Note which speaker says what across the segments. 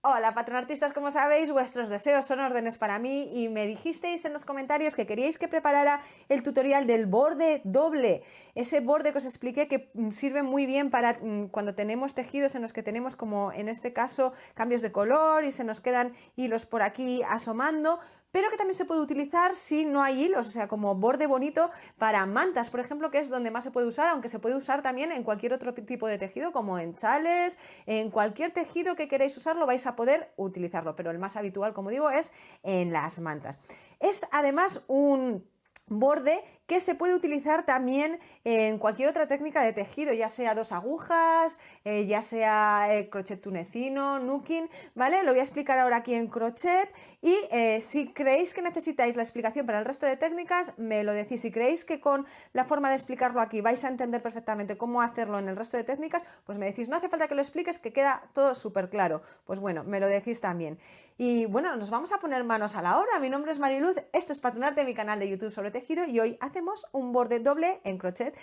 Speaker 1: Hola patronartistas, como sabéis, vuestros deseos son órdenes para mí y me dijisteis en los comentarios que queríais que preparara el tutorial del borde doble. Ese borde que os expliqué que sirve muy bien para cuando tenemos tejidos en los que tenemos, como en este caso, cambios de color y se nos quedan hilos por aquí asomando, pero que también se puede utilizar si no hay hilos, o sea, como borde bonito para mantas, por ejemplo, que es donde más se puede usar, aunque se puede usar también en cualquier otro tipo de tejido, como en chales, en cualquier tejido que queráis usarlo vais a poder utilizarlo, pero el más habitual, como digo, es en las mantas. Es además un borde que se puede utilizar también en cualquier otra técnica de tejido, ya sea dos agujas, ya sea crochet tunecino, nuking, ¿vale? Lo voy a explicar ahora aquí en crochet y si creéis que necesitáis la explicación para el resto de técnicas, me lo decís. Si creéis que con la forma de explicarlo aquí vais a entender perfectamente cómo hacerlo en el resto de técnicas, pues me decís, no hace falta que lo expliques, que queda todo súper claro. Pues bueno, me lo decís también. Y bueno, nos vamos a poner manos a la obra. Mi nombre es Mariluz, esto es Patronarte, mi canal de YouTube sobre tejido, y hoy hacemos un borde doble en crochet.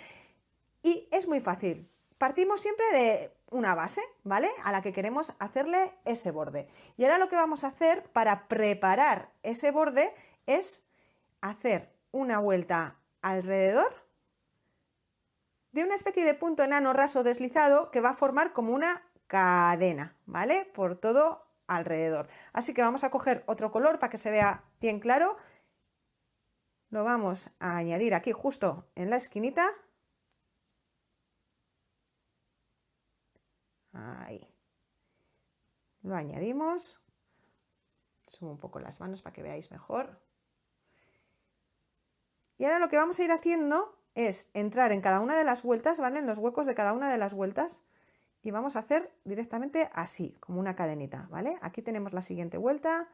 Speaker 1: Y es muy fácil. Partimos siempre de una base, ¿vale? A la que queremos hacerle ese borde. Y ahora lo que vamos a hacer para preparar ese borde es hacer una vuelta alrededor de una especie de punto enano raso deslizado que va a formar como una cadena, ¿vale? Por todo alrededor. Así que vamos a coger otro color para que se vea bien claro. Lo vamos a añadir aquí justo en la esquinita. Ahí. Lo añadimos. Subo un poco las manos para que veáis mejor. Y ahora lo que vamos a ir haciendo es entrar en cada una de las vueltas, ¿vale? En los huecos de cada una de las vueltas. Y vamos a hacer directamente así, como una cadenita, ¿vale? Aquí tenemos la siguiente vuelta,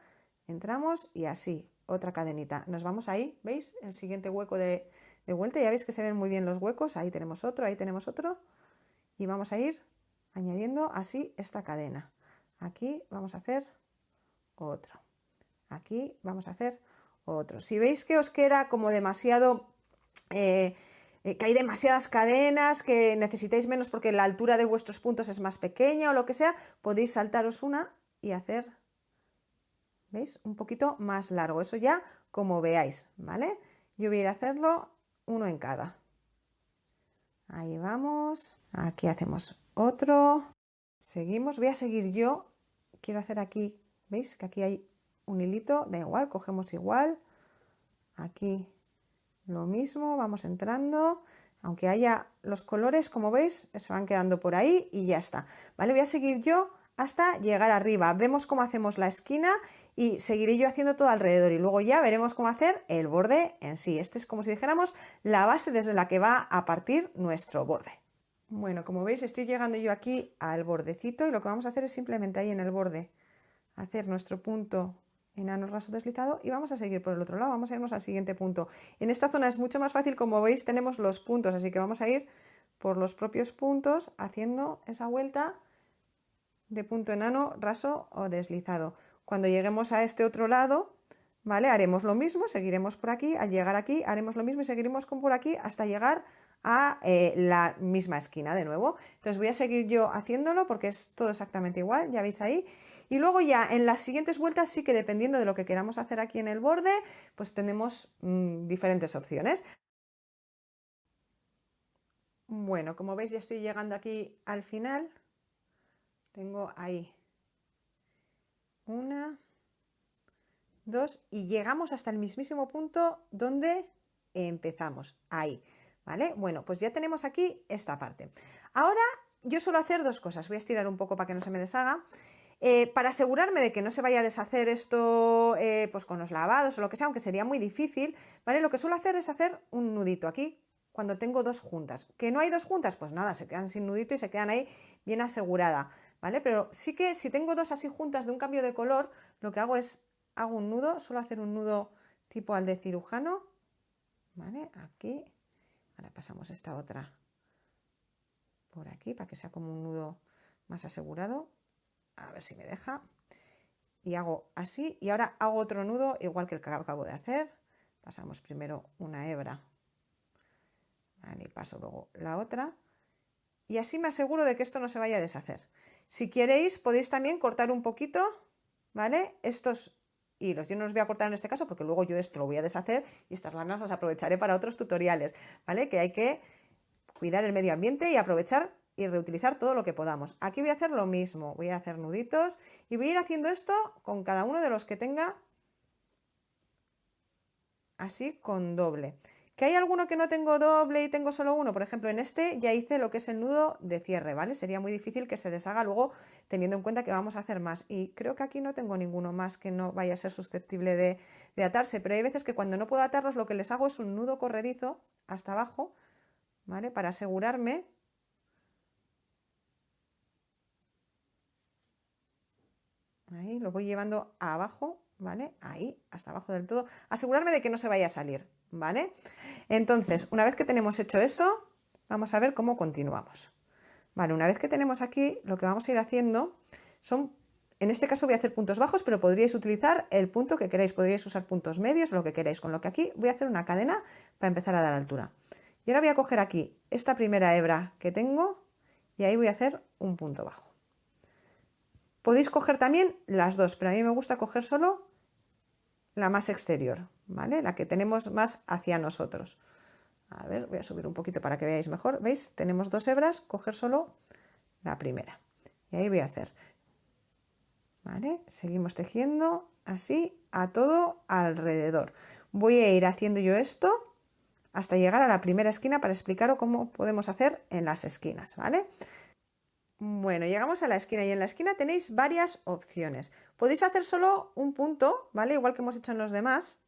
Speaker 1: entramos y así, otra cadenita. Nos vamos ahí, ¿veis? El siguiente hueco de vuelta, ya veis que se ven muy bien los huecos, ahí tenemos otro, ahí tenemos otro. Y vamos a ir añadiendo así esta cadena. Aquí vamos a hacer otro. Aquí vamos a hacer otro. Si veis que os queda como demasiado... que hay demasiadas cadenas, que necesitáis menos porque la altura de vuestros puntos es más pequeña o lo que sea, podéis saltaros una y hacer, ¿veis? Un poquito más largo. Eso ya como veáis, ¿vale? Yo voy a ir a hacerlo uno en cada. Ahí vamos. Aquí hacemos otro. Seguimos. Voy a seguir yo. Quiero hacer aquí, ¿veis? Que aquí hay un hilito. Da igual, cogemos igual. Aquí lo mismo, vamos entrando, aunque haya los colores, como veis, se van quedando por ahí y ya está. Vale, voy a seguir yo hasta llegar arriba. Vemos cómo hacemos la esquina y seguiré yo haciendo todo alrededor y luego ya veremos cómo hacer el borde en sí. Este es como si dijéramos la base desde la que va a partir nuestro borde. Bueno, como veis estoy llegando yo aquí al bordecito y lo que vamos a hacer es simplemente ahí en el borde hacer nuestro punto enano raso deslizado y vamos a seguir por el otro lado, vamos a irnos al siguiente punto. En esta zona es mucho más fácil, como veis tenemos los puntos, así que vamos a ir por los propios puntos haciendo esa vuelta de punto enano raso o deslizado. Cuando lleguemos a este otro lado, ¿vale? Haremos lo mismo, seguiremos por aquí, al llegar aquí haremos lo mismo y seguiremos por aquí hasta llegar a la misma esquina de nuevo. Entonces voy a seguir yo haciéndolo porque es todo exactamente igual, ya veis ahí. Y luego ya en las siguientes vueltas sí que dependiendo de lo que queramos hacer aquí en el borde, pues tenemos diferentes opciones. Bueno, como veis ya estoy llegando aquí al final. Tengo ahí una, dos y llegamos hasta el mismísimo punto donde empezamos, ahí, ¿vale? Bueno, pues ya tenemos aquí esta parte. Ahora yo suelo hacer dos cosas, voy a estirar un poco para que no se me deshaga. Para asegurarme de que no se vaya a deshacer esto pues con los lavados o lo que sea, aunque sería muy difícil, ¿vale? Lo que suelo hacer es hacer un nudito aquí cuando tengo dos juntas. ¿Que no hay dos juntas? Pues nada, se quedan sin nudito y se quedan ahí bien asegurada, ¿vale? Pero sí que si tengo dos así juntas de un cambio de color, lo que hago es, hago un nudo, suelo hacer un nudo tipo al de cirujano, ¿vale? Aquí, ahora pasamos esta otra por aquí para que sea como un nudo más asegurado. A ver si me deja. Y hago así y ahora hago otro nudo igual que el que acabo de hacer. Pasamos primero una hebra, ¿vale? Y paso luego la otra y así me aseguro de que esto no se vaya a deshacer. Si queréis podéis también cortar un poquito, ¿vale? Estos hilos. Yo no los voy a cortar en este caso porque luego yo esto lo voy a deshacer y estas lanas las aprovecharé para otros tutoriales, ¿vale? Que hay que cuidar el medio ambiente y aprovechar y reutilizar todo lo que podamos. Aquí voy a hacer lo mismo, voy a hacer nuditos y voy a ir haciendo esto con cada uno de los que tenga así con doble. ¿Que hay alguno que no tengo doble y tengo solo uno? Por ejemplo, en este ya hice lo que es el nudo de cierre, ¿vale? Sería muy difícil que se deshaga luego teniendo en cuenta que vamos a hacer más. Y creo que aquí no tengo ninguno más que no vaya a ser susceptible de atarse, pero hay veces que cuando no puedo atarlos lo que les hago es un nudo corredizo hasta abajo, ¿vale? Para asegurarme ahí lo voy llevando abajo, ¿vale? Ahí, hasta abajo del todo. Asegurarme de que no se vaya a salir, ¿vale? Entonces, una vez que tenemos hecho eso, vamos a ver cómo continuamos. Vale, una vez que tenemos aquí, lo que vamos a ir haciendo son, en este caso voy a hacer puntos bajos, pero podríais utilizar el punto que queráis, podríais usar puntos medios, lo que queráis, con lo que aquí voy a hacer una cadena para empezar a dar altura. Y ahora voy a coger aquí esta primera hebra que tengo y ahí voy a hacer un punto bajo. Podéis coger también las dos, pero a mí me gusta coger solo la más exterior, ¿vale? La que tenemos más hacia nosotros. A ver, voy a subir un poquito para que veáis mejor. ¿Veis? Tenemos dos hebras, coger solo la primera. Y ahí voy a hacer, ¿vale? Seguimos tejiendo así a todo alrededor. Voy a ir haciendo yo esto hasta llegar a la primera esquina para explicaros cómo podemos hacer en las esquinas, ¿vale? Bueno, llegamos a la esquina y en la esquina tenéis varias opciones. Podéis hacer solo un punto, ¿vale? Igual que hemos hecho en los demás.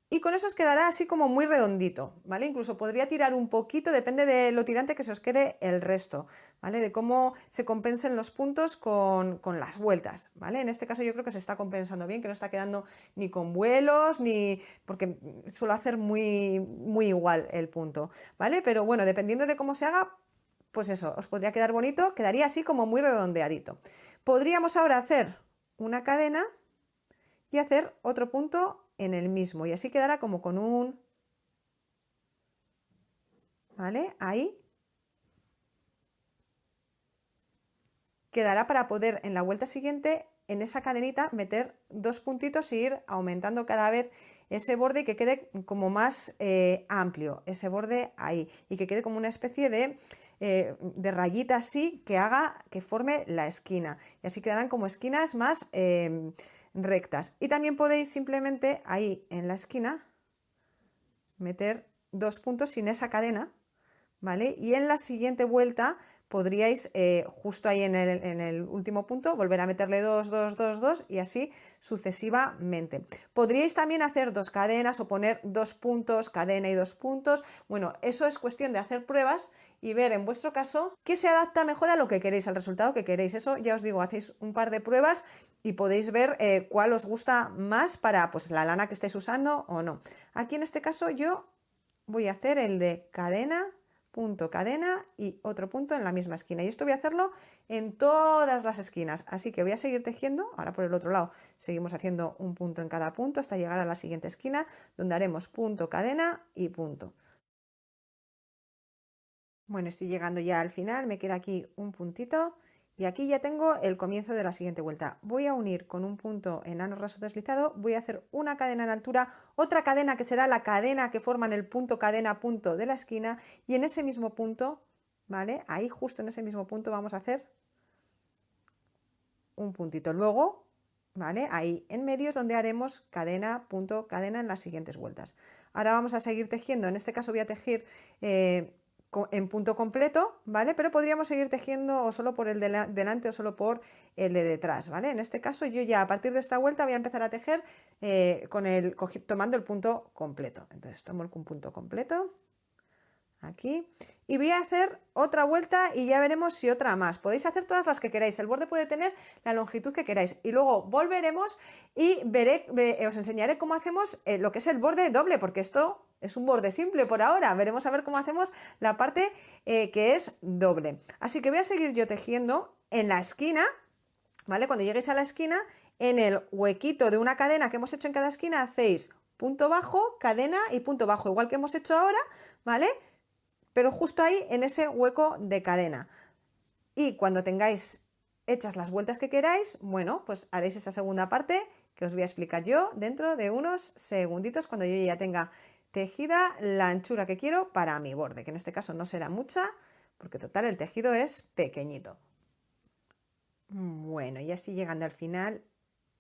Speaker 1: Y con eso os quedará así como muy redondito, ¿vale? Incluso podría tirar un poquito, depende de lo tirante que se os quede el resto, ¿vale? De cómo se compensen los puntos con las vueltas, ¿vale? En este caso yo creo que se está compensando bien, que no está quedando ni con vuelos, ni... porque suelo hacer muy igual el punto, ¿vale? Pero bueno, dependiendo de cómo se haga, pues eso, os podría quedar bonito, quedaría así como muy redondeadito. Podríamos ahora hacer una cadena y hacer otro punto en el mismo y así quedará como con un... ¿Vale? Ahí. Quedará para poder en la vuelta siguiente en esa cadenita meter dos puntitos e ir aumentando cada vez ese borde y que quede como más amplio, ese borde ahí, y que quede como una especie de rayita así que haga que forme la esquina, y así quedarán como esquinas más rectas. Y también podéis simplemente ahí en la esquina meter dos puntos sin esa cadena, ¿vale? Y en la siguiente vuelta podríais justo ahí en el último punto volver a meterle 2, 2, 2, 2 y así sucesivamente. Podríais también hacer dos cadenas o poner dos puntos, cadena y dos puntos. Bueno, eso es cuestión de hacer pruebas y ver en vuestro caso qué se adapta mejor a lo que queréis, al resultado que queréis. Eso ya os digo, hacéis un par de pruebas y podéis ver cuál os gusta más para pues, la lana que estáis usando o no. Aquí en este caso yo voy a hacer el de cadena, punto, cadena y otro punto en la misma esquina, y esto voy a hacerlo en todas las esquinas, así que voy a seguir tejiendo. Ahora por el otro lado seguimos haciendo un punto en cada punto hasta llegar a la siguiente esquina donde haremos punto, cadena y punto. Bueno, estoy llegando ya al final, me queda aquí un puntito y aquí ya tengo el comienzo de la siguiente vuelta. Voy a unir con un punto enano raso deslizado, voy a hacer una cadena en altura, otra cadena que será la cadena que forman el punto, cadena, punto de la esquina, y en ese mismo punto, ¿vale? Ahí justo en ese mismo punto vamos a hacer un puntito. Luego, ¿vale? Ahí en medio es donde haremos cadena, punto, cadena en las siguientes vueltas. Ahora vamos a seguir tejiendo, en este caso voy a tejer en punto completo, ¿vale? Pero podríamos seguir tejiendo o solo por el de delante o solo por el de detrás, ¿vale? En este caso yo ya a partir de esta vuelta voy a empezar a tejer tomando el punto completo. Entonces tomo el punto completo aquí y voy a hacer otra vuelta y ya veremos si otra más. Podéis hacer todas las que queráis, el borde puede tener la longitud que queráis y luego volveremos y os enseñaré cómo hacemos lo que es el borde doble, porque esto es un borde simple por ahora. Veremos a ver cómo hacemos la parte que es doble. Así que voy a seguir yo tejiendo en la esquina, ¿vale? Cuando lleguéis a la esquina, en el huequito de una cadena que hemos hecho en cada esquina hacéis punto bajo, cadena y punto bajo, igual que hemos hecho ahora, ¿vale? Pero justo ahí en ese hueco de cadena. y cuando tengáis hechas las vueltas que queráis, bueno, pues haréis esa segunda parte que os voy a explicar yo dentro de unos segunditos cuando yo ya tenga tejida la anchura que quiero para mi borde, que en este caso no será mucha, porque total el tejido es pequeñito. Bueno, y así llegando al final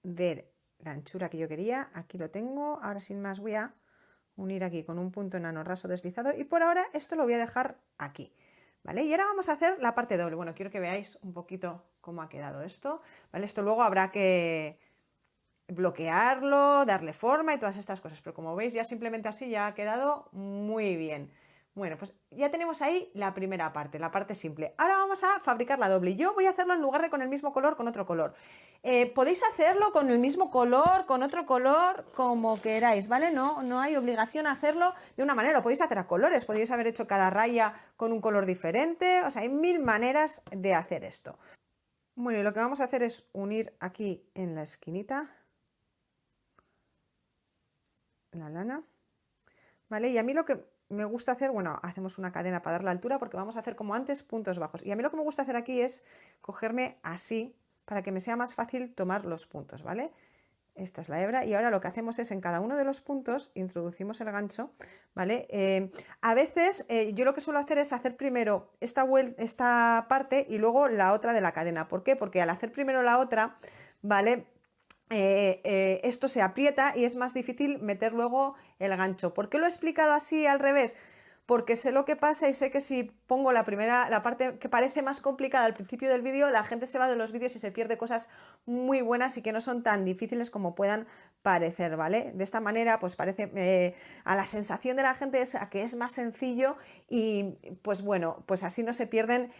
Speaker 1: de la anchura que yo quería, aquí lo tengo. Ahora sin más voy a unir aquí con un punto enano raso deslizado y por ahora esto lo voy a dejar aquí, ¿vale? Y ahora vamos a hacer la parte doble. Bueno, quiero que veáis un poquito cómo ha quedado esto, ¿vale? Esto luego habrá que bloquearlo, darle forma y todas estas cosas, pero como veis ya simplemente así ya ha quedado muy bien. Bueno, pues ya tenemos ahí la primera parte, la parte simple. Ahora vamos a fabricar la doble. Yo voy a hacerlo en lugar de con el mismo color, con otro color. Podéis hacerlo con el mismo color, con otro color, como queráis, ¿vale? No hay obligación a hacerlo de una manera. Lo podéis hacer a colores, podéis haber hecho cada raya con un color diferente. O sea, hay mil maneras de hacer esto. Bueno, y lo que vamos a hacer es unir aquí en la esquinita la lana, ¿vale? Y a mí lo que me gusta hacer, bueno, hacemos una cadena para dar la altura porque vamos a hacer como antes puntos bajos. Y a mí lo que me gusta hacer aquí es cogerme así para que me sea más fácil tomar los puntos, ¿vale? Esta es la hebra y ahora lo que hacemos es en cada uno de los puntos introducimos el gancho, ¿vale? A veces yo lo que suelo hacer es hacer primero esta parte y luego la otra de la cadena. ¿Por qué? Porque al hacer primero la otra, ¿vale? Esto se aprieta y es más difícil meter luego el gancho. ¿Por qué lo he explicado así al revés? Porque sé lo que pasa y sé que si pongo la parte que parece más complicada al principio del vídeo, la gente se va de los vídeos y se pierde cosas muy buenas y que no son tan difíciles como puedan parecer, ¿vale? De esta manera, pues parece, a la sensación de la gente es a que es más sencillo y pues bueno, pues así no se pierden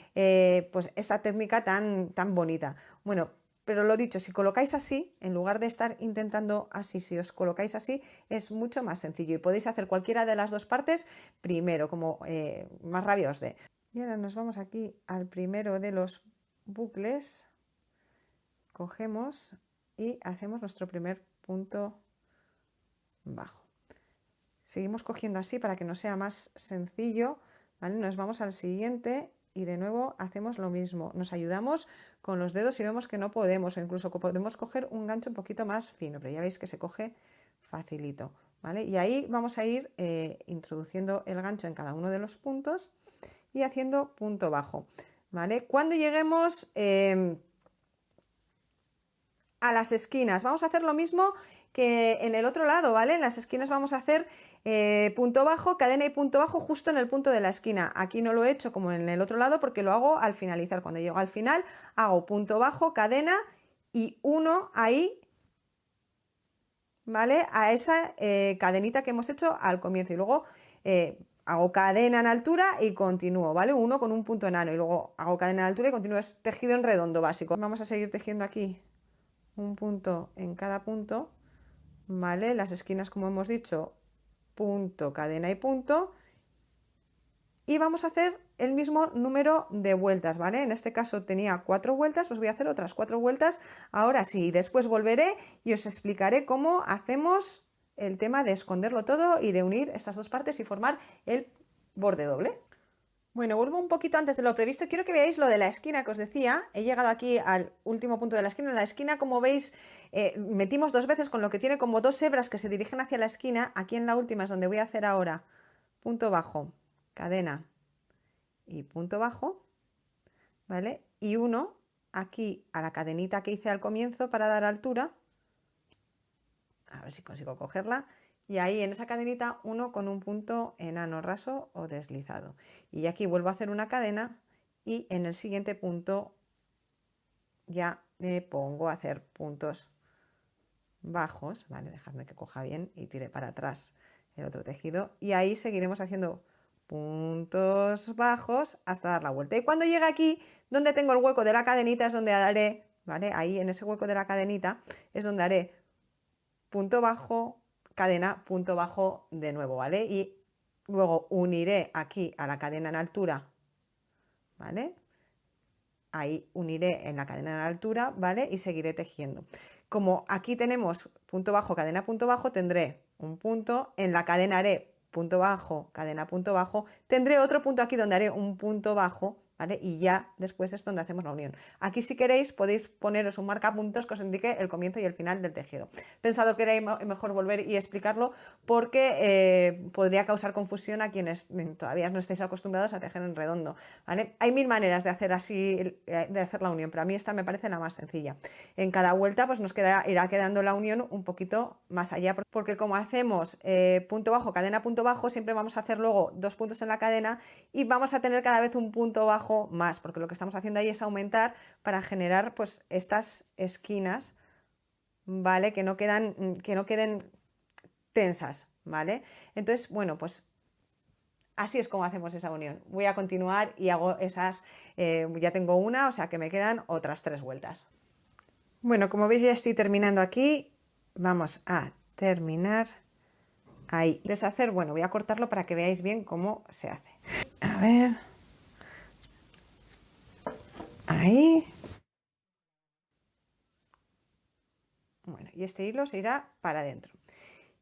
Speaker 1: pues esta técnica tan bonita. Bueno, pero lo dicho, si colocáis así, en lugar de estar intentando así, si os colocáis así, es mucho más sencillo y podéis hacer cualquiera de las dos partes primero, como más rabia os dé. Y ahora nos vamos aquí al primero de los bucles, cogemos y hacemos nuestro primer punto bajo. Seguimos cogiendo así para que nos sea más sencillo, ¿vale? Nos vamos al siguiente y de nuevo hacemos lo mismo. Nos ayudamos con los dedos y vemos que no podemos, o incluso podemos coger un gancho un poquito más fino, pero ya veis que se coge facilito, ¿vale? Y ahí vamos a ir introduciendo el gancho en cada uno de los puntos y haciendo punto bajo, ¿vale? Cuando lleguemos a las esquinas, vamos a hacer lo mismo que en el otro lado, ¿vale? En las esquinas vamos a hacer punto bajo, cadena y punto bajo justo en el punto de la esquina. Aquí no lo he hecho como en el otro lado porque lo hago al finalizar. Cuando llego al final hago punto bajo, cadena y uno ahí, ¿vale? A esa cadenita que hemos hecho al comienzo y luego hago cadena en altura y continúo, ¿vale? Uno con un punto enano y luego hago cadena en altura y continúo. Es tejido en redondo básico. Vamos a seguir tejiendo aquí un punto en cada punto, ¿vale? Las esquinas, como hemos dicho, punto, cadena y punto. Y vamos a hacer el mismo número de vueltas, ¿vale? En este caso tenía 4 vueltas, pues voy a hacer otras 4 vueltas. Ahora sí, después volveré y os explicaré cómo hacemos el tema de esconderlo todo y de unir estas dos partes y formar el borde doble. Bueno, vuelvo un poquito antes de lo previsto. Quiero que veáis lo de la esquina que os decía. He llegado aquí al último punto de la esquina. En la esquina, como veis, metimos 2 veces con lo que tiene como 2 hebras que se dirigen hacia la esquina. Aquí en la última es donde voy a hacer ahora punto bajo, cadena y punto bajo, ¿vale? Y uno aquí a la cadenita que hice al comienzo para dar altura. A ver si consigo cogerla. Y ahí en esa cadenita uno con un punto enano raso o deslizado. Y aquí vuelvo a hacer una cadena y en el siguiente punto ya me pongo a hacer puntos bajos, ¿vale? Dejadme que coja bien y tire para atrás el otro tejido. Y ahí seguiremos haciendo puntos bajos hasta dar la vuelta. Y cuando llegue aquí, donde tengo el hueco de la cadenita, es donde haré, ¿vale? Ahí en ese hueco de la cadenita es donde haré punto bajo, cadena, punto bajo de nuevo, ¿vale? Y luego uniré aquí a la cadena en altura, ¿vale? Ahí uniré en la cadena en altura, ¿vale? Y seguiré tejiendo. Como aquí tenemos punto bajo, cadena, punto bajo, tendré un punto, en la cadena haré punto bajo, cadena, punto bajo, tendré otro punto aquí donde haré un punto bajo, ¿vale? ¿vale? Y ya después es donde hacemos la unión. Aquí si queréis podéis poneros un marcapuntos que os indique el comienzo y el final del tejido. He pensado que era mejor volver y explicarlo porque podría causar confusión a quienes todavía no estáis acostumbrados a tejer en redondo, ¿vale? Hay mil maneras de hacer así, de hacer la unión, pero a mí esta me parece la más sencilla. En cada vuelta pues nos irá quedando la unión un poquito más allá, porque como hacemos punto bajo, cadena, punto bajo, siempre vamos a hacer luego 2 puntos en la cadena y vamos a tener cada vez un punto bajo más, porque lo que estamos haciendo ahí es aumentar para generar pues estas esquinas, ¿vale? Que no queden tensas, ¿vale? Entonces, bueno, pues así es como hacemos esa unión. Voy a continuar y hago esas, ya tengo una, o sea que me quedan otras 3 vueltas. Bueno, como veis ya estoy terminando aquí, vamos a terminar ahí. Deshacer, bueno, voy a cortarlo para que veáis bien cómo se hace. A ver, ahí. Bueno, y este hilo se irá para adentro.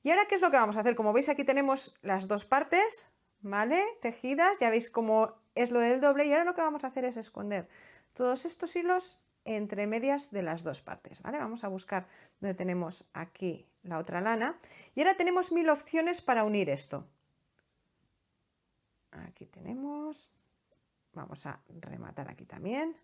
Speaker 1: ¿Y ahora qué es lo que vamos a hacer? Como veis aquí tenemos las 2 partes, ¿vale? Tejidas, ya veis cómo es lo del doble y ahora lo que vamos a hacer es esconder todos estos hilos entre medias de las 2 partes, ¿vale? Vamos a buscar donde tenemos aquí la otra lana y ahora tenemos 1000 opciones para unir esto. Aquí tenemos, vamos a rematar aquí también.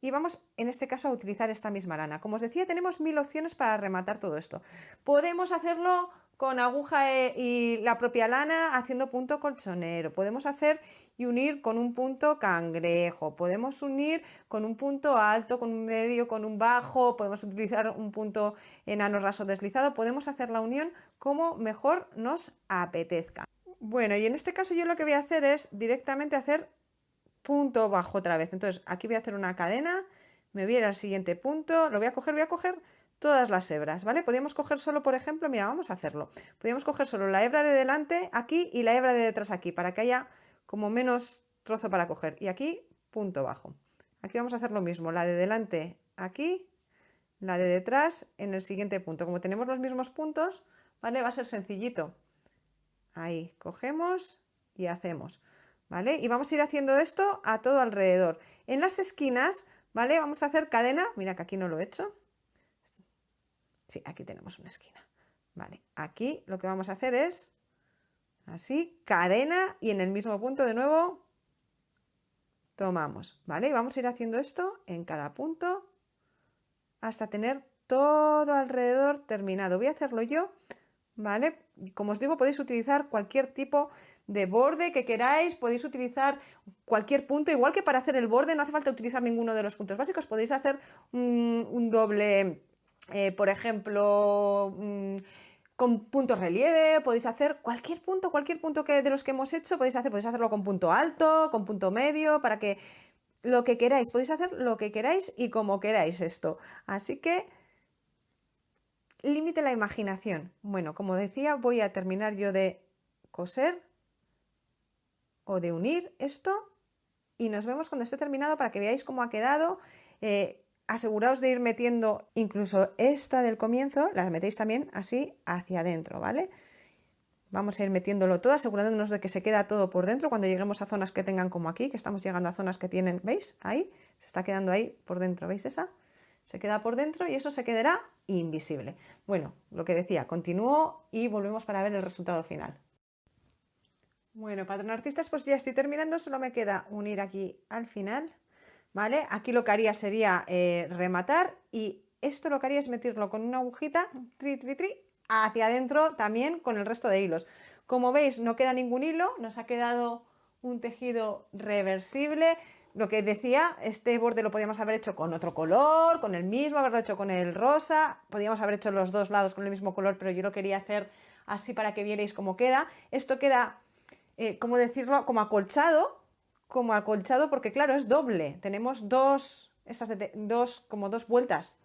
Speaker 1: Y vamos, en este caso, a utilizar esta misma lana. Como os decía, tenemos 1000 opciones para rematar todo esto. Podemos hacerlo con aguja y la propia lana haciendo punto colchonero. Podemos hacer y unir con un punto cangrejo. Podemos unir con un punto alto, con un medio, con un bajo. Podemos utilizar un punto enano raso deslizado. Podemos hacer la unión como mejor nos apetezca. Bueno, y en este caso yo lo que voy a hacer es directamente hacer punto bajo otra vez. Entonces aquí voy a hacer una cadena, me voy a ir al siguiente punto, lo voy a coger todas las hebras, ¿vale? Podríamos coger solo, por ejemplo, mira, vamos a hacerlo. Podríamos coger solo la hebra de delante aquí y la hebra de detrás aquí, para que haya como menos trozo para coger. Y aquí, punto bajo. Aquí vamos a hacer lo mismo, la de delante aquí, la de detrás en el siguiente punto. Como tenemos los mismos puntos, ¿vale? Va a ser sencillito. Ahí, cogemos y hacemos. ¿Vale? Y vamos a ir haciendo esto a todo alrededor. En las esquinas, ¿vale? Vamos a hacer cadena. Mira que aquí no lo he hecho. Sí, aquí tenemos una esquina. Vale, aquí lo que vamos a hacer es así, cadena y en el mismo punto de nuevo tomamos, ¿vale? Y vamos a ir haciendo esto en cada punto hasta tener todo alrededor terminado. Voy a hacerlo yo, ¿vale? Como os digo, podéis utilizar cualquier tipo de borde que queráis, podéis utilizar cualquier punto, igual que para hacer el borde no hace falta utilizar ninguno de los puntos básicos, podéis hacer un doble, por ejemplo, con puntos relieve, podéis hacer cualquier punto que de los que hemos hecho, podéis hacerlo con punto alto, con punto medio, para que lo que queráis, podéis hacer lo que queráis y como queráis esto. Así que límite la imaginación. Bueno, como decía, voy a terminar yo de coser o de unir esto y nos vemos cuando esté terminado para que veáis cómo ha quedado. Aseguraos de ir metiendo incluso esta del comienzo, las metéis también así hacia adentro, ¿vale? Vamos a ir metiéndolo todo, asegurándonos de que se queda todo por dentro cuando lleguemos a zonas que tengan como aquí, que estamos llegando a zonas que tienen, ¿veis? Ahí, se está quedando ahí por dentro, ¿veis esa? Se queda por dentro y eso se quedará invisible. Bueno, lo que decía, continúo y volvemos para ver el resultado final. Bueno, patrón artistas, pues ya estoy terminando, solo me queda unir aquí al final, ¿vale? Aquí lo que haría sería rematar y esto lo que haría es meterlo con una agujita, tri, tri, tri, hacia adentro también con el resto de hilos. Como veis, no queda ningún hilo, nos ha quedado un tejido reversible. Lo que decía, este borde lo podíamos haber hecho con otro color, con el mismo, haberlo hecho con el rosa, podíamos haber hecho los dos lados con el mismo color, pero yo lo quería hacer así para que vierais cómo queda. Esto queda, ¿cómo decirlo? Como acolchado porque claro, es doble. Tenemos dos vueltas,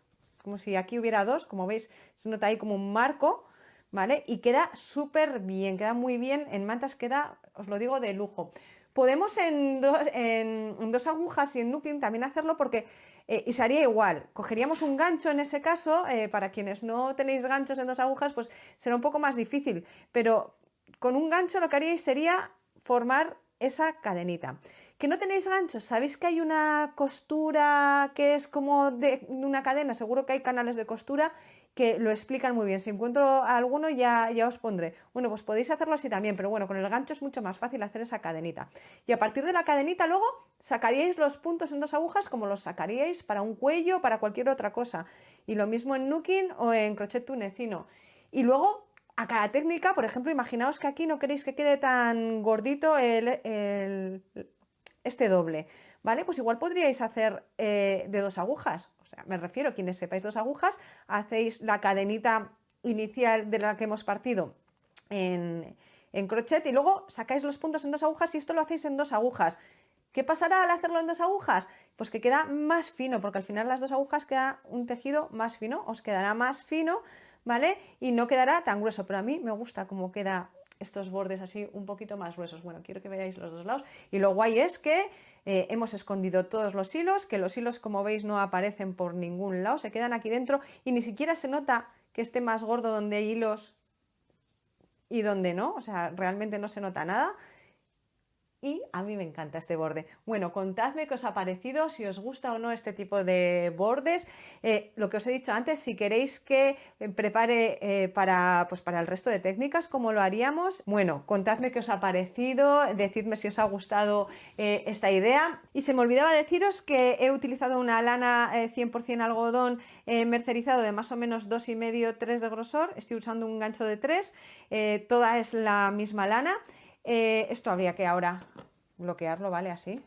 Speaker 1: como si aquí hubiera dos, como veis, se nota ahí como un marco, ¿vale? Y queda súper bien, queda muy bien, en mantas queda, os lo digo, de lujo. Podemos en dos agujas y en nuking también hacerlo porque, y se haría igual, cogeríamos un gancho en ese caso, para quienes no tenéis ganchos en dos agujas, pues será un poco más difícil, pero con un gancho lo que haríais sería formar esa cadenita. ¿Que no tenéis ganchos? ¿Sabéis que hay una costura que es como de una cadena? Seguro que hay canales de costura que lo explican muy bien. Si encuentro alguno ya os pondré. Bueno, pues podéis hacerlo así también, pero bueno, con el gancho es mucho más fácil hacer esa cadenita. Y a partir de la cadenita luego sacaríais los puntos en 2 agujas como los sacaríais para un cuello, para cualquier otra cosa. Y lo mismo en nuking o en crochet tunecino. Y luego a cada técnica, por ejemplo, imaginaos que aquí no queréis que quede tan gordito este doble, ¿vale? Pues igual podríais hacer de 2 agujas. O sea, me refiero, quienes sepáis 2 agujas, hacéis la cadenita inicial de la que hemos partido en crochet y luego sacáis los puntos en 2 agujas y esto lo hacéis en 2 agujas. ¿Qué pasará al hacerlo en 2 agujas? Pues que queda más fino, porque al final las 2 agujas queda un tejido más fino, os quedará más fino, ¿vale? Y no quedará tan grueso, pero a mí me gusta cómo queda estos bordes así un poquito más gruesos. Bueno, quiero que veáis los dos lados. Y lo guay es que hemos escondido todos los hilos, que los hilos, como veis, no aparecen por ningún lado, se quedan aquí dentro y ni siquiera se nota que esté más gordo donde hay hilos y donde no, o sea, realmente no se nota nada. Y a mí me encanta este borde. Bueno, contadme qué os ha parecido, si os gusta o no este tipo de bordes. Lo que os he dicho antes, si queréis que prepare para el resto de técnicas, ¿cómo lo haríamos? Bueno, contadme qué os ha parecido, decidme si os ha gustado esta idea. Y se me olvidaba deciros que he utilizado una lana 100% algodón mercerizado de más o menos 2,5-3 de grosor. Estoy usando un gancho de 3, toda es la misma lana. Esto habría que ahora bloquearlo, ¿vale? Así,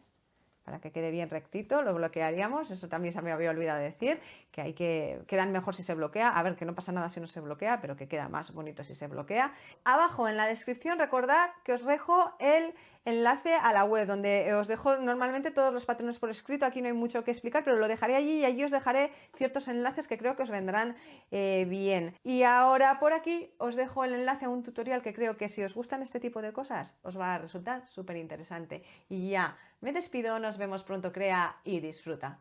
Speaker 1: para que quede bien rectito, lo bloquearíamos. Eso también se me había olvidado decir, que quedan mejor si se bloquea. A ver, que no pasa nada si no se bloquea, pero que queda más bonito si se bloquea. Abajo en la descripción recordad que os dejo el enlace a la web, donde os dejo normalmente todos los patrones por escrito. Aquí no hay mucho que explicar, pero lo dejaré allí y allí os dejaré ciertos enlaces que creo que os vendrán bien. Y ahora por aquí os dejo el enlace a un tutorial que creo que si os gustan este tipo de cosas os va a resultar súper interesante. Y ya, me despido, nos vemos pronto, crea y disfruta.